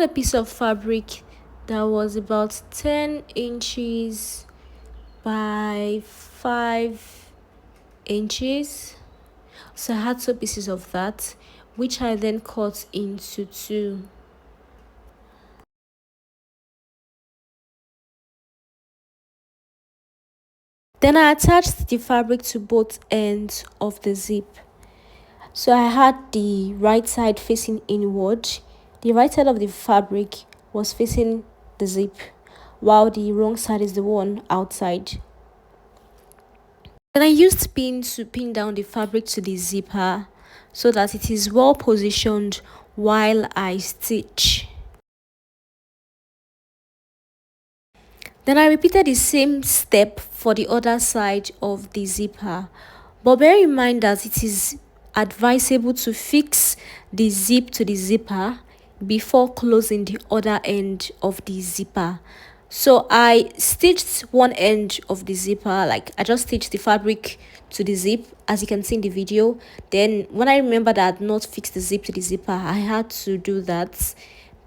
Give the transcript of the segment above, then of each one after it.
had a piece of fabric that was about 10 inches by 5 inches. So I had two pieces of that, which I then cut into two. Then I attached the fabric to both ends of the zip. So I had the right side facing inward. The right side of the fabric was facing the zip, while the wrong side is the one outside. Then I used pin to pin down the fabric to the zipper so that it is well positioned while I stitch. Then I repeated the same step for the other side of the zipper, but bear in mind that it is advisable to fix the zip to the zipper before closing the other end of the zipper. So I stitched one end of the zipper, like I just stitched the fabric to the zip as you can see in the video. Then when I remembered that I had not fixed the zip to the zipper, I had to do that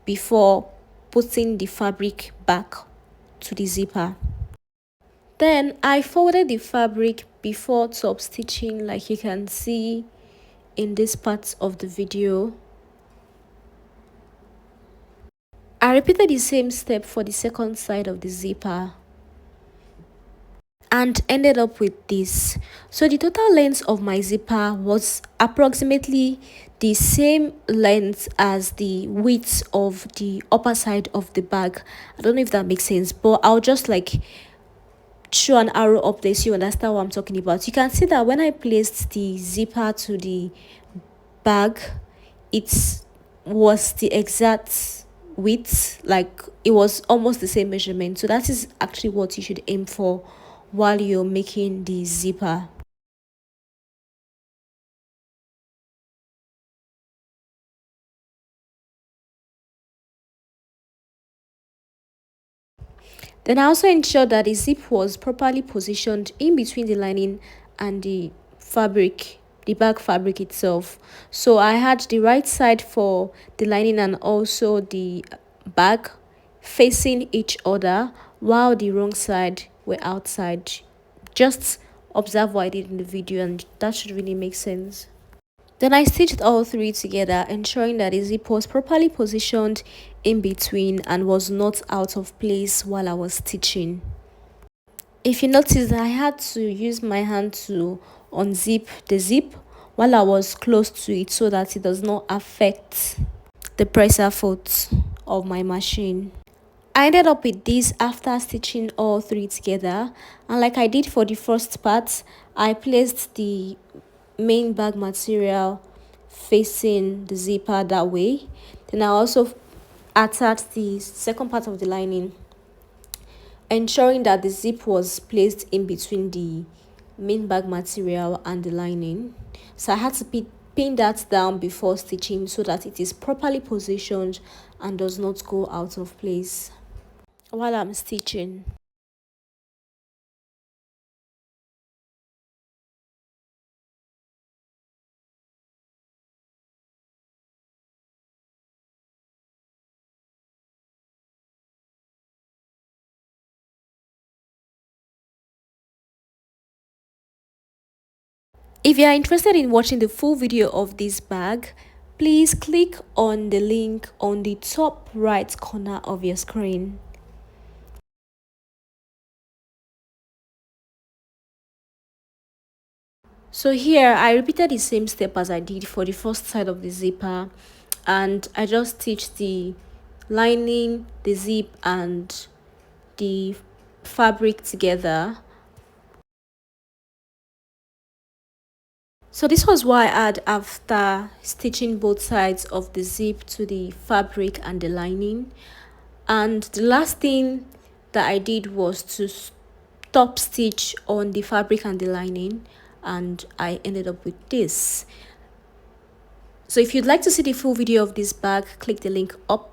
before putting the fabric back to the zipper. Then I folded the fabric before top stitching, like you can see in this part of the video. I repeated the same step for the second side of the zipper and ended up with this. So the total length of my zipper was approximately the same length as the width of the upper side of the bag. I don't know if that makes sense, but I'll just like show an arrow up there so you understand what I'm talking about. You can see that when I placed the zipper to the bag, it was the exact width, like it was almost the same measurement. So that is actually what you should aim for while you're making the zipper. Then I also ensured that the zip was properly positioned in between the lining and the fabric, the bag fabric itself. So I had the right side for the lining and also the bag facing each other, while the wrong side were outside. Just observe what I did in the video and that should really make sense. Then I stitched all three together, ensuring that the zip was properly positioned in between and was not out of place while I was stitching. If you notice, I had to use my hand to unzip the zip while I was close to it so that it does not affect the presser foot of my machine. I ended up with this after stitching all three together, and like I did for the first part, I placed the main bag material facing the zipper that way. Then I also attached the second part of the lining, ensuring that the zip was placed in between the main bag material and the lining. So I had to pin that down before stitching so that it is properly positioned and does not go out of place while I'm stitching. If you are interested in watching the full video of this bag, please click on the link on the top right corner of your screen. So here I repeated the same step as I did for the first side of the zipper, and I just stitched the lining, the zip and the fabric together. So this was what I had after stitching both sides of the zip to the fabric and the lining. And the last thing that I did was to top stitch on the fabric and the lining, and I ended up with this. So if you'd like to see the full video of this bag, click the link up